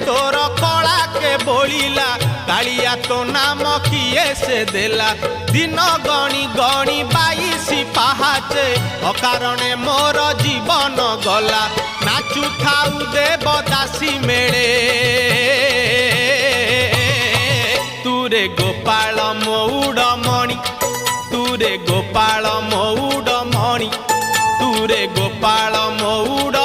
तोर कला के बोलिला कालिया तो नाम किए से देला दिन गणी गणी 22 पाहाचे अकारणे मोर जीवन गला नाचु थाउ देवदासी मेले तुरे गोपाल मौड़ मणि तुरे गोपाल मौड़ मणि तुरे गोपाल मौड़